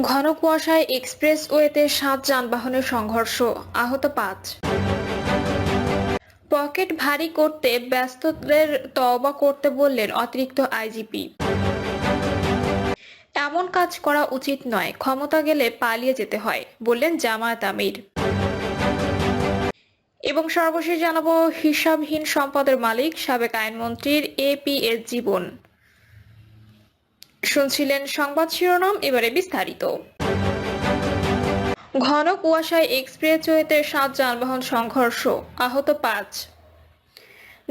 ঘন কুয়াশায় এক্সপ্রেসওয়েতে ৭ যানবাহনের সংঘর্ষ, আহত ৫। পকেট ভারী করতে ব্যস্তদের তওবা করতে বললেন অতিরিক্ত আইজিপি। এমন কাজ করা উচিত নয়, ক্ষমতা গেলে পালিয়ে যেতে হয় বললেন জামায়াত আমির। এবং সর্বশেষ জানাবো, হিসাবহীন সম্পদের মালিক সাবেক আইনমন্ত্রীর এপিএস জীবন। শুনছিলেন সংবাদ শিরোনাম, এবারে বিস্তারিত। ঘন কুয়াশায় এক্সপ্রেসওয়েতে ৭ যানবাহন সংঘর্ষ, আহত ৫।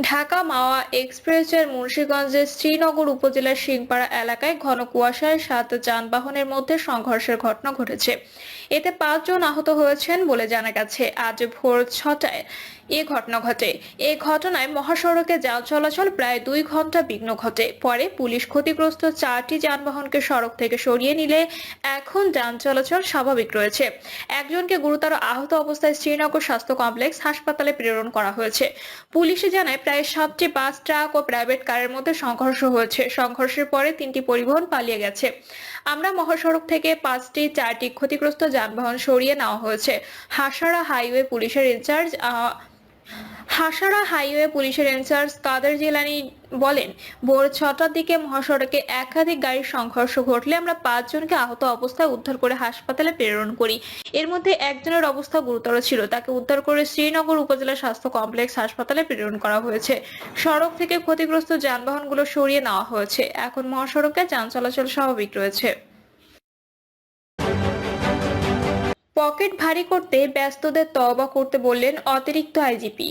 ঢাকা মাওয়া এক্সপ্রেসওয়ের মুন্সিগঞ্জের শ্রীনগর উপজেলার সিংপাড়া এলাকায় ঘন কুয়াশায় ৭ যানবাহনের মধ্যে সংঘর্ষের ঘটনা ঘটেছে। এতে ৫ জন আহত হয়েছেন বলে জানা গেছে। আজ ভোর ৬টায় এ ঘটনা ঘটে। এই ঘটনায় মহাসড়কে যান চলাচল প্রায় ২ ঘন্টা বিঘ্ন ঘটে। পরে পুলিশ ক্ষতিগ্রস্ত ৪টি যানবাহনকে সড়ক থেকে সরিয়ে নিলে এখন যান চলাচল স্বাভাবিক রয়েছে। একজনকে গুরুতর আহত অবস্থায় শ্রীনগর স্বাস্থ্য কমপ্লেক্স হাসপাতালে প্রেরণ করা হয়েছে। পুলিশে জানায় প্রায় ৭টি বাস, ট্রাক ও প্রাইভেট কারের মধ্যে সংঘর্ষ হয়েছে। সংঘর্ষের পরে 3টি পরিবহন পালিয়ে গেছে। আমরা মহাসড়ক থেকে 4টি ক্ষতিগ্রস্ত যানবাহন সরিয়ে নেওয়া হয়েছে। হাসারা হাইওয়ে পুলিশের ইনচার্জ কাদের জিলানী বলেন, ভোর ৬টার দিকে মহাসড়কে একাধিক গাড়ির সংঘর্ষ ঘটলে আমরা ৫ জনকে আহত অবস্থায় উদ্ধার করে হাসপাতালে প্রেরণ করি। এর মধ্যে একজনের অবস্থা গুরুতর ছিল, তাকে উদ্ধার করে শ্রীনগর উপজেলা স্বাস্থ্য কমপ্লেক্স হাসপাতালে প্রেরণ করা হয়েছে। সড়ক থেকে ক্ষতিগ্রস্ত যানবাহনগুলো সরিয়ে নেওয়া হয়েছে। এখন মহাসড়কে যান চলাচল স্বাভাবিক রয়েছে। পকেট ভারী করতে ব্যস্তদের তওবা করতে বললেন অতিরিক্ত আইজিপি।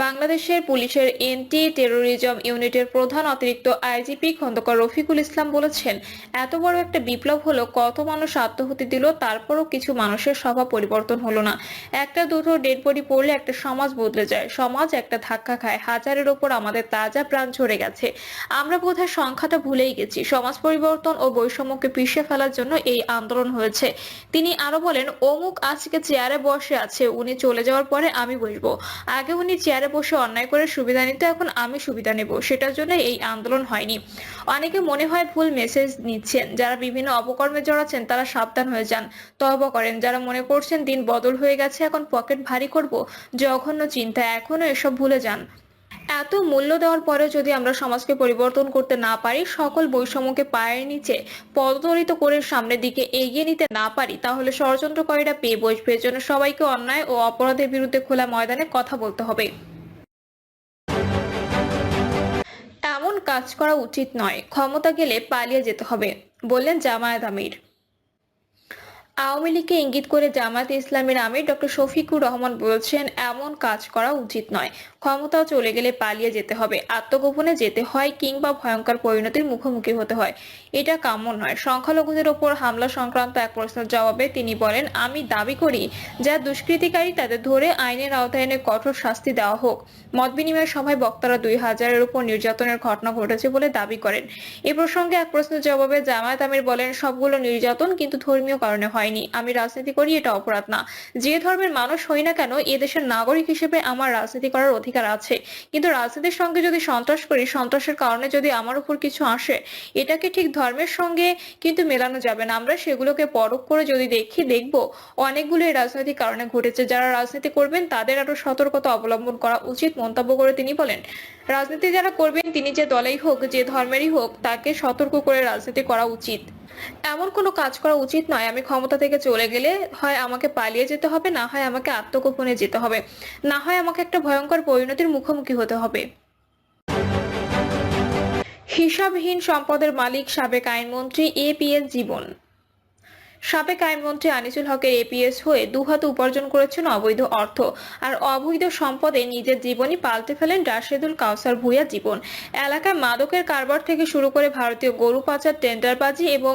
বাংলাদেশের পুলিশের এন্টি টেরোরিজম ইউনিটের প্রধান অতিরিক্ত আইজিপি খন্দকার রফিকুল ইসলাম বলেছেন, এত বড় একটা বিপ্লব হলো, কত মানুষ আত্মহতি দিল, তারপরও কিছু মানুষের স্বভাব পরিবর্তন হলো না। একটা দুটো ডেড বডি পড়লে একটা সমাজ বদলে যায়। সমাজ একটা ধাক্কা খায়, হাজারের ওপর আমাদের তাজা প্রাণ ঝরে গেছে। আমরা বোধহয় সংখ্যাটা ভুলেই গেছি। সমাজ পরিবর্তন ও বৈষম্যকে পিষে ফেলার জন্য এই আন্দোলন হয়েছে। তিনি আরো বলেন, অমুক আজকে চেয়ারে বসে আছে, উনি চলে যাওয়ার পরে আমি বসবো। আগে উনি চেয়ারে বসে অন্যায় করে সুবিধা নিতে, এখন আমি সুবিধা নেব, সেটার জন্য এই আন্দোলন হয়নি। অনেকে মনে হয় ভুল মেসেজ নিচ্ছেন। যারা বিভিন্ন অপকর্মে জড়াচ্ছেন তারা সাবধান হয়ে যান, তওবা করেন। যারা মনে করছেন দিন বদল হয়ে গেছে, এখন পকেট ভারী করব, জঘন্য চিন্তা, এখনো এসব ভুলে যান। এত মূল্য দেওয়ার পরে যদি আমরা সমাজকে পরিবর্তন করতে না পারি, সকল বৈষম্যকে পায়ের নিচে পদদলিত করে সামনের দিকে এগিয়ে নিতে না পারি, তাহলে ষড়যন্ত্রকারীরা পেয়ে বসবে। এজন্য সবাইকে অন্যায় ও অপরাধের বিরুদ্ধে খোলা ময়দানে কথা বলতে হবে। এমন কাজ করা উচিত নয়, ক্ষমতা গেলে পালিয়ে যেতে হবে বললেন জামায়াত আমির। আওয়ামী লীগকে ইঙ্গিত করে জামায়াতে ইসলামীর আমির ডক্টর শফিকুর রহমান বলছেন, এমন কাজ করা উচিত নয়, ক্ষমতা চলে গেলে পালিয়ে যেতে হবে, আত্মগোপনে যেতে হয় কিংবা ভয়ঙ্কর পরিণতির মুখোমুখি হতে হয়। এটা কাম্য নয়। সংখ্যালঘুদের ওপর হামলা সংক্রান্ত এক প্রশ্নের জবাবে তিনি বলেন, আমি দাবি করি যারা দুষ্কৃতিকারী তাদের ধরে আইনের আওতায় এনে কঠোর শাস্তি দেওয়া হোক। মত বিনিময় সভায় বক্তারা ২০০০-এর উপর নির্যাতনের ঘটনা ঘটেছে বলে দাবি করেন। এ প্রসঙ্গে এক প্রশ্নের জবাবে জামায়াত আমির বলেন, সবগুলো নির্যাতন কিন্তু ধর্মীয় কারণে হয়নি। আমি রাজনীতি করি, এটা অপরাধ না। যে ধর্মের মানুষ হই না কেন, এদেশের নাগরিক হিসেবে আমার রাজনীতি করার অধিকার আছে। কিন্তু রাজনীতির সঙ্গে যদি সন্ত্রাস করি, সন্ত্রাসের কারণে যদি আমার উপর কিছু আসে, এটাকে ঠিক ধর্মের সঙ্গে কিন্তু মেলানো যাবে না। আমরা সেগুলোকে পরখ করে যদি দেখব অনেকগুলো রাজনৈতিক কারণে ঘটেছে। যারা রাজনীতি করবেন তাদের আরো সতর্কতা অবলম্বন করা উচিত মন্তব্য করে তিনি বলেন, রাজনীতি যারা করবেন, তিনি যে দলেই হোক, যে ধর্মেরই হোক, তাকে সতর্ক করে রাজনীতি করা উচিত। এমন কোনো কাজ করা উচিত নয়, আমি ক্ষমতা থেকে চলে গেলে হয় আমাকে পালিয়ে যেতে হবে, না হয় আমাকে আত্মগোপনে যেতে হবে, না হয় আমাকে একটা ভয়ঙ্কর পরিণতির মুখোমুখি হতে হবে। হিসাবহীন সম্পদের মালিক সাবেক আইনমন্ত্রী এপিএস জীবন। সাবেক আইনমন্ত্রী আনিসুল হকের এপিএস হয়ে দুহাতে উপার্জন করেছেন অবৈধ অর্থ আর অবৈধ সম্পদে নিজের জীবনই পাল্টে ফেলেন রাশেদুল কাউসার ভূঁইয়া জীবন। এলাকায় মাদকের কারবার থেকে শুরু করে ভারতীয় গরু পাচার, টেন্ডারবাজি এবং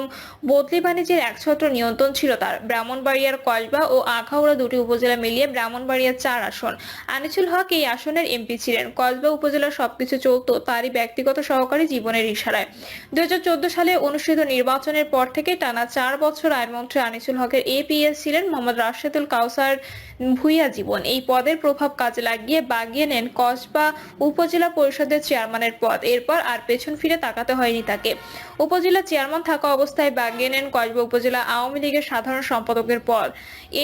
বদলি বাণিজ্যের একছত্র নিয়ন্ত্রণ ছিল তার। ব্রাহ্মণবাড়িয়ার কসবা ও আখাউড়া দুটি উপজেলা মিলিয়ে ব্রাহ্মণবাড়িয়ার ৪ আসন। আনিসুল হক এই আসনের এমপি ছিলেন। কসবা উপজেলার সবকিছু চলত তারই ব্যক্তিগত সহকারী জীবনের ইশারায়। ২০১৪ সালে অনুষ্ঠিত নির্বাচনের পর থেকে টানা ৪ বছর আইনমন্ত্রী আনিসুল হকের এপিএস ছিলেন মোহাম্মদ রাশেদুল কাউসার ভূঁইয়া জীবন। এই পদের প্রভাব কাজে লাগিয়ে বাগিয়ে নেন কসবা উপজেলা পরিষদের চেয়ারম্যানের পদ। এরপর আর পেছন ফিরে তাকাতে হয়নি তাকে। উপজেলা চেয়ারম্যান থাকা অবস্থায় বাগিয়ে নেন কসবা উপজেলা আওয়ামী লীগের সাধারণ সম্পাদকের পদ।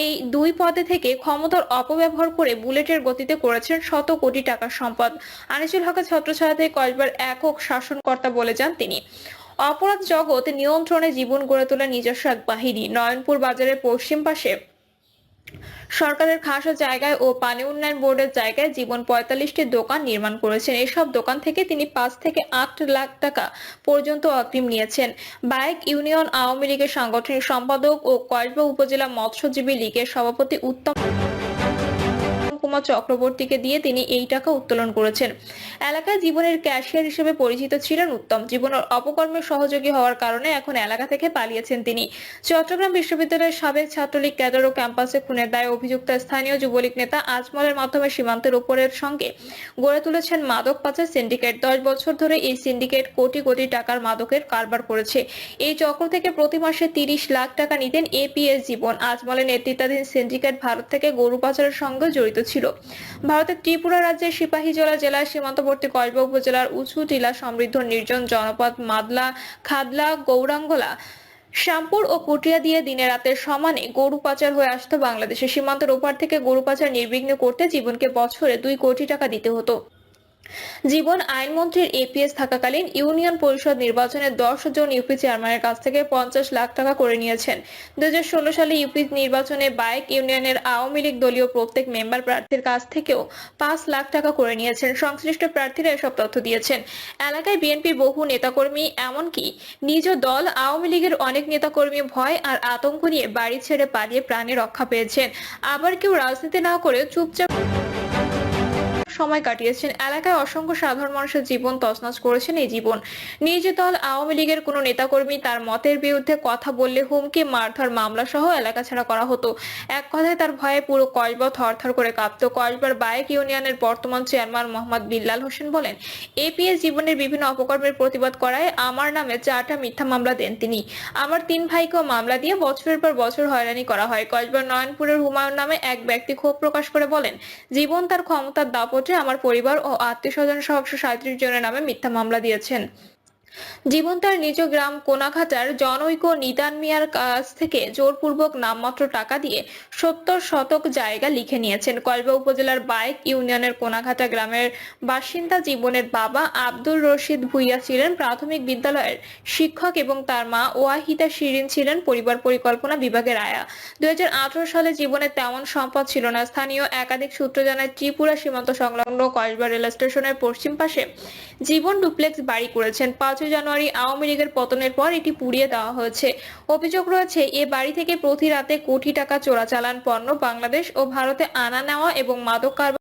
এই দুই পদে থেকে ক্ষমতার অপব্যবহার করে বুলেটের গতিতে করেছেন শত কোটি টাকার সম্পদ। আনিসুল হকের ছত্রছায়াতে কসবার একক শাসনকর্তা বলে যান তিনি। অপরাধ জগৎ নিয়ন্ত্রণে জীবন গড়ে তোলা নিজস্ব এক বাহিনী। নয়নপুর বাজারের পশ্চিম পাশে সরকারের খাসা জায়গায় ও পানি উন্নয়ন বোর্ডের জায়গায় জীবন ৪৫টি দোকান নির্মাণ করেছেন। এসব দোকান থেকে তিনি ৫ থেকে ৮ লাখ টাকা পর্যন্ত অগ্রিম নিয়েছেন। বায়েক ইউনিয়ন আওয়ামী লীগের সাংগঠনিক সম্পাদক ও কসবা উপজেলা মৎস্যজীবী লীগের সভাপতি উত্তম কুমার চক্রবর্তীকে দিয়ে তিনি এই টাকা উত্তোলন করেছেন। এলাকায় জীবনের ক্যাশিয়ার হিসেবে পরিচিত ছিলেন উত্তম। জীবনের অপকর্মের সহযোগী হওয়ার কারণে এখন এলাকা থেকে পালিয়েছেন তিনি। চট্টগ্রাম বিশ্ববিদ্যালয়ের সাবেক ছাত্রলীগ ক্যাডার ও ক্যাম্পাসে খুনের দায়ে অভিযুক্ত স্থানীয় যুবলীগ নেতা আজমলের মাধ্যমে সীমান্তের উপরের সঙ্গে গড়ে তুলেছেন মাদক পাচার সিন্ডিকেট। ১০ বছর ধরে এই সিন্ডিকেট কোটি কোটি টাকার মাদকের কারবার করেছে। এই চক্র থেকে প্রতি মাসে ৩০ লাখ টাকা নিতেন এপিএস জীবন। আজমলের নেতৃত্বাধীন সিন্ডিকেট ভারত থেকে গরু পাচারের সঙ্গে জড়িত ছিল। ভারতের ত্রিপুরা রাজ্যের সিপাহীজলা জেলার সীমান্তবর্তী কসবা উপজেলার উঁচু টিলা সমৃদ্ধ নির্জন জনপদ মাদলা, খাদলা, গৌরাঙ্গলা, শ্যামপুর ও কুটিয়া দিয়ে দিনে রাতের সমানে গরু পাচার হয়ে আসতো বাংলাদেশের সীমান্তের ওপার থেকে গরু পাচার নির্বিঘ্নে করতে জীবনকে বছরে ২ কোটি টাকা দিতে হতো। জীবন আইনমন্ত্রীর এপিএস থাকাকালীন ইউনিয়ন পরিষদ নির্বাচনে ১০ জন ইউপি চেয়ারম্যানের কাছ থেকে ৫০ লাখ টাকা করে নিয়েছেন। ২০১৬ সালে ইউপি নির্বাচনে বায়েক ইউনিয়নের আওয়ামী লীগ দলীয় প্রত্যেক মেম্বার প্রার্থীর কাছ থেকেও ৫ লাখ টাকা করে নিয়েছেন। সংশ্লিষ্ট প্রার্থীরা এসব তথ্য দিয়েছেন। এলাকায় বিএনপির বহু নেতাকর্মী, এমনকি নিজ দল আওয়ামী লীগের অনেক নেতাকর্মী ভয় আর আতঙ্ক নিয়ে বাড়ি ছেড়ে পালিয়ে প্রাণে রক্ষা পেয়েছেন। আবার কেউ রাজনীতি না করে চুপচাপ সময় কাটিয়েছেন। এলাকায় অসংখ্য সাধারণ মানুষের জীবন তছনছ করেছেন এই জীবন। নিজ দল আওয়ামী লীগের কোনো নেতাকর্মী তার মতের বিরুদ্ধে কথা বললে হুমকি, মারধর, মামলা সহ এলাকা ছাড়া করা হতো। এক কথায় তার ভয়ে পুরো কসবা থরথর করে কাঁপত। কসবার বায়েক ইউনিয়নের বর্তমান চেয়ারম্যান মোহাম্মদ বিল্লাল হোসেন বলেন, এপিএস জীবনের বিভিন্ন অপকর্মের প্রতিবাদ করায় আমার নামে ৪টা মিথ্যা মামলা দেন তিনি। আমার ৩ ভাইকেও মামলা দিয়ে বছরের পর বছর হয়রানি করা হয়। কসবার নয়নপুরের হুমায়ুন নামে এক ব্যক্তি ক্ষোভ প্রকাশ করে বলেন, জীবন তার ক্ষমতার দাপটে আমার পরিবার ও আত্মীয়স্বজন সহ ১৩৭ জনের নামে মিথ্যা মামলা দিয়েছেন। জীবন তার নিজ গ্রাম কোনাঘাটার জনৈক নিদান মিয়ার কাছ থেকে জোরপূর্বক নামমাত্র টাকা দিয়ে ৭০ শতক জায়গা লিখে নিয়েছেন। কসবা উপজেলার বায়েক ইউনিয়নের কোনাঘাটা গ্রামের বাসিন্দা জীবনের বাবা আব্দুর রশিদ ভূঁইয়া ছিলেন প্রাথমিক বিদ্যালয়ের শিক্ষক এবং তার মা ওয়াহিদা শিরিন ছিলেন পরিবার পরিকল্পনা বিভাগের আয়া। ২০১৮ সালে জীবনের তেমন সম্পদ ছিল না। স্থানীয় একাধিক সূত্র জানায়, ত্রিপুরা সীমান্ত সংলগ্ন কসবা রেল স্টেশনের পশ্চিম পাশে জীবন ডুপ্লেক্স বাড়ি করেছেন। ৫ জানুয়ারি আওয়ামী লীগের পতনের পর এটি পুড়িয়ে দেওয়া হয়েছে। অভিযোগ রয়েছে, এ বাড়ি থেকে প্রতি রাতে কোটি টাকা চোরাচালান পণ্য বাংলাদেশ ও ভারতে আনা নেওয়া এবং মাদক কারবার